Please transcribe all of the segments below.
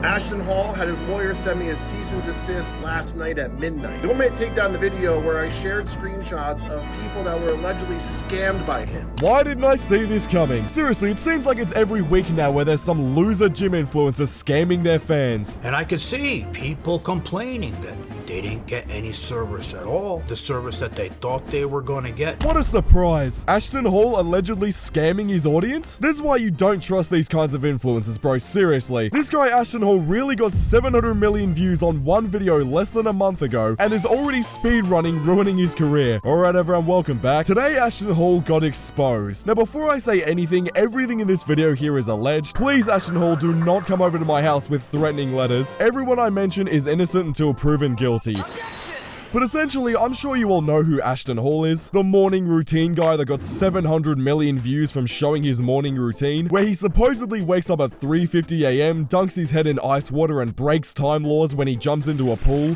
Ashton Hall had his lawyer send me a cease and desist last night at midnight. They want me to take down the video where I shared screenshots of people that were allegedly scammed by him. Why didn't I see this coming? Seriously, it seems like it's every week now where there's some loser gym influencer scamming their fans. And I could see people complaining that they didn't get any service at all. The service that they thought they were going to get. What a surprise. Ashton Hall allegedly scamming his audience? This is why you don't trust these kinds of influencers, bro. Seriously. This guy Ashton Hall really got 700 million views on one video less than a month ago and is already speedrunning, ruining his career. Alright everyone, welcome back. Today Ashton Hall got exposed. Now before I say anything, everything in this video here is alleged. Please Ashton Hall, do not come over to my house with threatening letters. Everyone I mention is innocent until proven guilty. But essentially, I'm sure you all know who Ashton Hall is. The morning routine guy that got 700 million views from showing his morning routine, where he supposedly wakes up at 3:50 AM, dunks his head in ice water and breaks time laws when he jumps into a pool.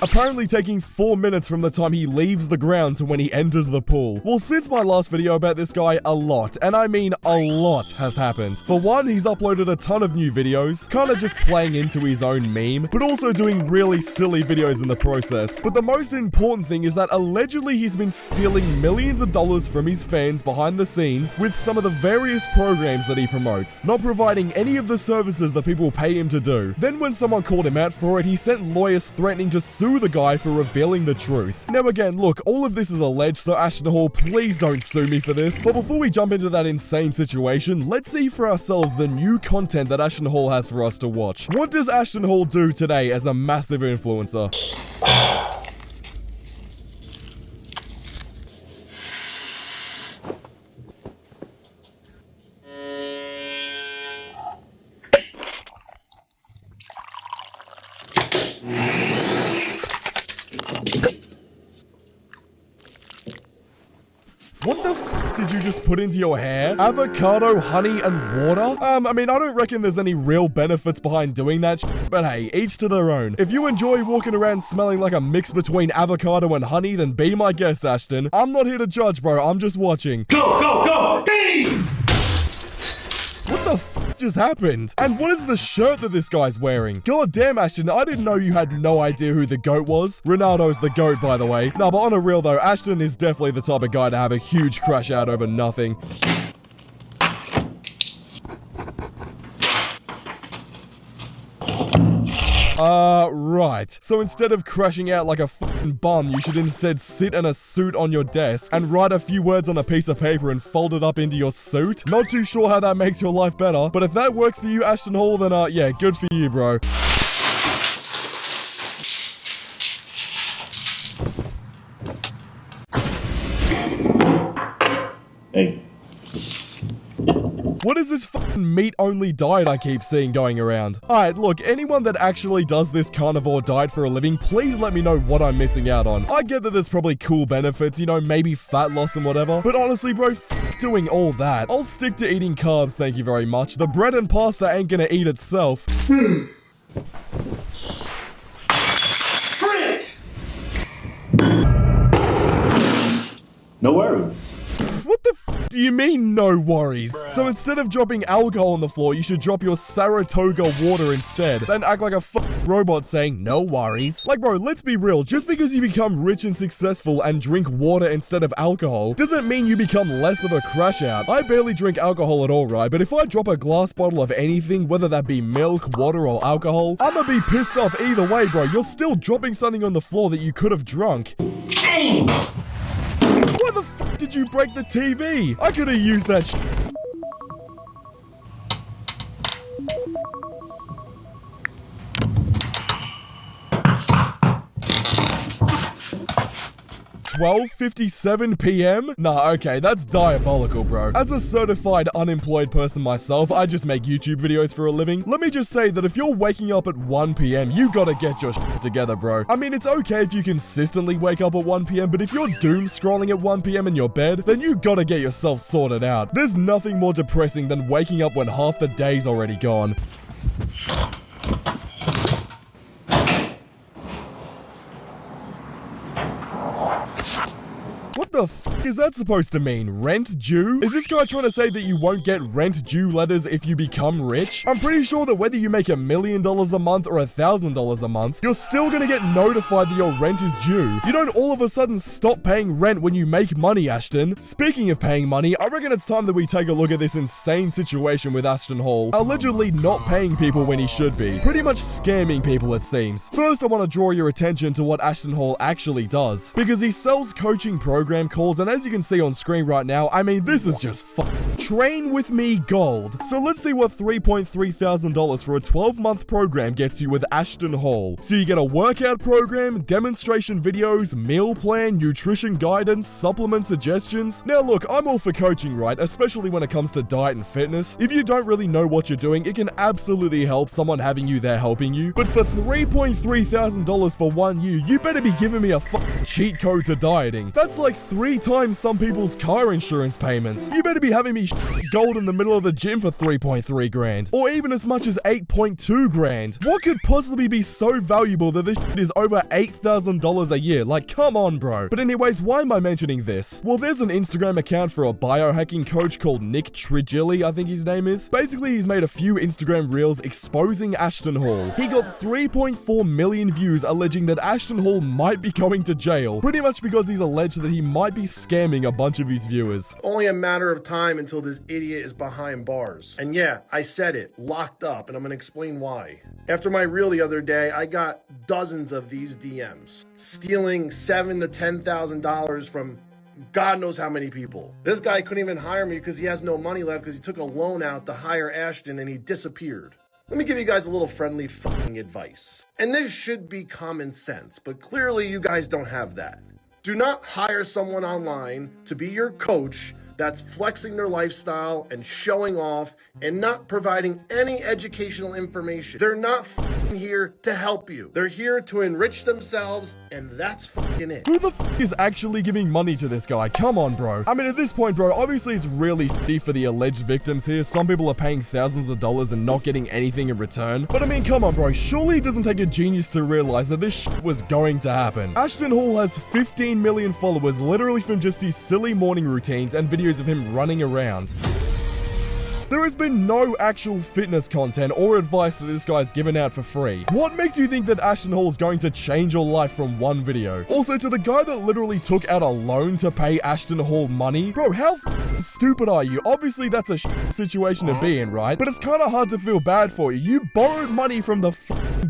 Apparently taking 4 minutes from the time he leaves the ground to when he enters the pool. Well, since my last video about this guy, a lot, and I mean a lot, has happened. For one, he's uploaded a ton of new videos, kinda just playing into his own meme, but also doing really silly videos in the process. But the most important thing is that allegedly he's been stealing millions of dollars from his fans behind the scenes with some of the various programs that he promotes, not providing any of the services that people pay him to do. Then when someone called him out for it, he sent lawyers threatening to sue the guy for revealing the truth. Now again, look, all of this is alleged, so Ashton Hall, please don't sue me for this. But before we jump into that insane situation, let's see for ourselves the new content that Ashton Hall has for us to watch. What does Ashton Hall do today as a massive influencer? What the f did you just put into your hair? Avocado, honey, and water? I mean, I don't reckon there's any real benefits behind doing that but hey, each to their own. If you enjoy walking around smelling like a mix between avocado and honey, then be my guest, Ashton. I'm not here to judge, bro. I'm just watching. Go, go, go! Team! What the f just happened? And what is the shirt that this guy's wearing? God damn, Ashton, I didn't know you had no idea who the GOAT was. Ronaldo's the GOAT, by the way. No, but on a real though, Ashton is definitely the type of guy to have a huge crash out over nothing. Right. So instead of crashing out like a fucking bum, you should instead sit in a suit on your desk and write a few words on a piece of paper and fold it up into your suit. Not too sure how that makes your life better, but if that works for you, Ashton Hall, then yeah, good for you, bro. Hey. What is this fucking meat-only diet I keep seeing going around? Alright, look, anyone that actually does this carnivore diet for a living, please let me know what I'm missing out on. I get that there's probably cool benefits, you know, maybe fat loss and whatever, but honestly, bro, fuck doing all that. I'll stick to eating carbs, thank you very much. The bread and pasta ain't gonna eat itself. Frick! No worries. What the f do you mean, no worries? Bruh. So instead of dropping alcohol on the floor, you should drop your Saratoga water instead. Then act like a robot saying, no worries. Like, bro, let's be real. Just because you become rich and successful and drink water instead of alcohol, doesn't mean you become less of a crash out. I barely drink alcohol at all, right? But if I drop a glass bottle of anything, whether that be milk, water, or alcohol, I'ma be pissed off either way, bro. You're still dropping something on the floor that you could have drunk. Why the f did you break the TV? I could have used that sh 12:57 PM? Nah, okay, that's diabolical, bro. As a certified unemployed person myself, I just make YouTube videos for a living. Let me just say that if you're waking up at 1 PM, you gotta get your shit together, bro. I mean, it's okay if you consistently wake up at 1 PM, but if you're doom scrolling at 1 PM in your bed, then you gotta get yourself sorted out. There's nothing more depressing than waking up when half the day's already gone. What the f is that supposed to mean? Rent due? Is this guy trying to say that you won't get rent due letters if you become rich? I'm pretty sure that whether you make $1 million a month or $1,000 a month, you're still gonna get notified that your rent is due. You don't all of a sudden stop paying rent when you make money, Ashton. Speaking of paying money, I reckon it's time that we take a look at this insane situation with Ashton Hall, allegedly not paying people when he should be. Pretty much scamming people, it seems. First, I want to draw your attention to what Ashton Hall actually does, because he sells coaching program calls, and as you can see on screen right now, I mean, this is just Train with me gold. So let's see what $3,300 for a 12-month program gets you with Ashton Hall. So you get a workout program, demonstration videos, meal plan, nutrition guidance, supplement suggestions. Now look, I'm all for coaching, right? Especially when it comes to diet and fitness. If you don't really know what you're doing, it can absolutely help someone having you there helping you. But for $3,300 for 1 year, you better be giving me a cheat code to dieting. That's like 3 times some people's car insurance payments. You better be having me gold in the middle of the gym for 3.3 grand, or even as much as 8.2 grand. What could possibly be so valuable that this is over $8,000 a year? Like, come on, bro. But anyways, why am I mentioning this? Well, there's an Instagram account for a biohacking coach called Nick Trigilli, I think his name is. Basically, he's made a few Instagram reels exposing Ashton Hall. He got 3.4 million views alleging that Ashton Hall might be going to jail, pretty much because he's alleged that he might be scamming a bunch of his viewers. Only a matter of time until this idiot is behind bars. And yeah, I said it, locked up, and I'm gonna explain why. After my reel the other day, I got dozens of these DMs, stealing $7,000 to $10,000 from God knows how many people. This guy couldn't even hire me because he has no money left because he took a loan out to hire Ashton and he disappeared. Let me give you guys a little friendly fucking advice. And this should be common sense, but clearly you guys don't have that. Do not hire someone online to be your coach that's flexing their lifestyle and showing off and not providing any educational information. They're not here to help you. They're here to enrich themselves, and that's fucking it. Who the is actually giving money to this guy? Come on, bro. I mean, at this point, bro, obviously it's really shitty for the alleged victims here. Some people are paying thousands of dollars and not getting anything in return. But I mean, come on, bro. Surely it doesn't take a genius to realize that this shit was going to happen. Ashton Hall has 15 million followers literally from just his silly morning routines and videos of him running around. There has been no actual fitness content or advice that this guy's given out for free. What makes you think that Ashton Hall is going to change your life from one video? Also, to the guy that literally took out a loan to pay Ashton Hall money, bro, how stupid are you? Obviously, that's a situation to be in, right? But it's kind of hard to feel bad for you. You borrowed money from the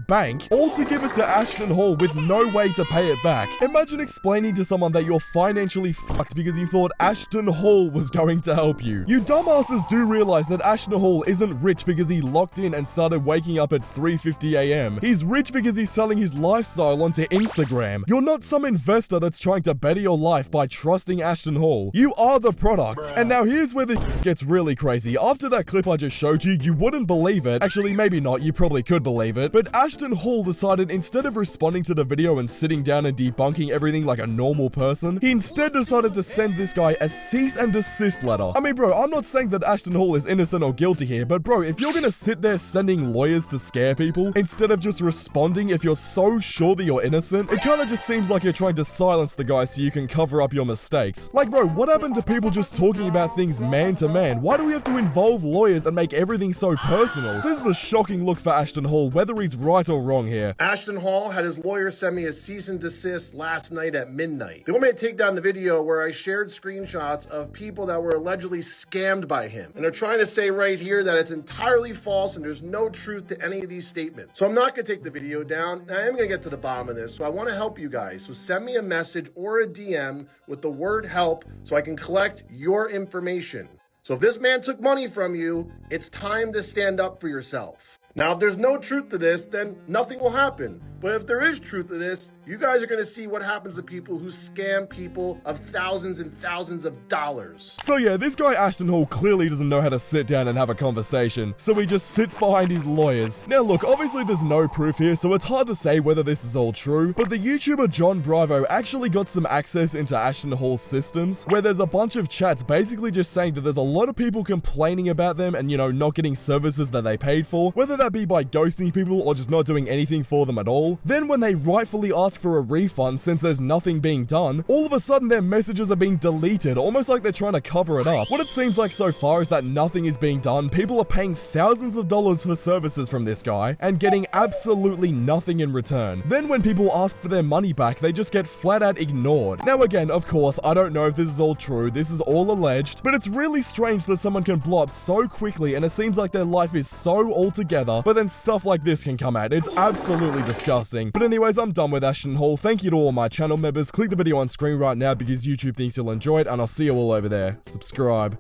bank, all to give it to Ashton Hall with no way to pay it back. Imagine explaining to someone that you're financially fucked because you thought Ashton Hall was going to help you. You dumbasses do realize that Ashton Hall isn't rich because he locked in and started waking up at 3:50 a.m. He's rich because he's selling his lifestyle onto Instagram. You're not some investor that's trying to better your life by trusting Ashton Hall. You are the product. And now here's where the gets really crazy. After that clip I just showed you, you wouldn't believe it. Actually, maybe not. You probably could believe it. But Ashton Hall decided instead of responding to the video and sitting down and debunking everything like a normal person, he instead decided to send this guy a cease and desist letter. I mean, bro, I'm not saying that Ashton Hall is innocent or guilty here, but bro, if you're gonna sit there sending lawyers to scare people instead of just responding if you're so sure that you're innocent, it kind of just seems like you're trying to silence the guy so you can cover up your mistakes. Like, bro, what happened to people just talking about things man to man? Why do we have to involve lawyers and make everything so personal? This is a shocking look for Ashton Hall, whether he's right or wrong here. Ashton Hall had his lawyer send me a cease and desist last night at midnight. They want me to take down the video where I shared screenshots of people that were allegedly scammed by him. And they're trying to say right here that it's entirely false and there's no truth to any of these statements. So I'm not gonna take the video down. I am gonna get to the bottom of this. So I wanna help you guys. So send me a message or a DM with the word help so I can collect your information. So if this man took money from you, it's time to stand up for yourself. Now, if there's no truth to this, then nothing will happen. But if there is truth to this, you guys are gonna see what happens to people who scam people of thousands and thousands of dollars. So yeah, this guy Ashton Hall clearly doesn't know how to sit down and have a conversation, so he just sits behind his lawyers. Now look, obviously there's no proof here, so it's hard to say whether this is all true, but the YouTuber John Bravo actually got some access into Ashton Hall's systems, where there's a bunch of chats basically just saying that there's a lot of people complaining about them and, you know, not getting services that they paid for, whether that be by ghosting people or just not doing anything for them at all. bill. Then when they rightfully ask for a refund since there's nothing being done, all of a sudden their messages are being deleted, almost like they're trying to cover it up. What it seems like so far is that nothing is being done. People are paying thousands of dollars for services from this guy and getting absolutely nothing in return. Then when people ask for their money back, they just get flat out ignored. Now again, of course, I don't know if this is all true, this is all alleged, but it's really strange that someone can blow up so quickly and it seems like their life is so all together, but then stuff like this can come out. It's absolutely disgusting. But anyways, I'm done with Ashton Hall. Thank you to all my channel members. Click the video on screen right now because YouTube thinks you'll enjoy it, and I'll see you all over there. Subscribe.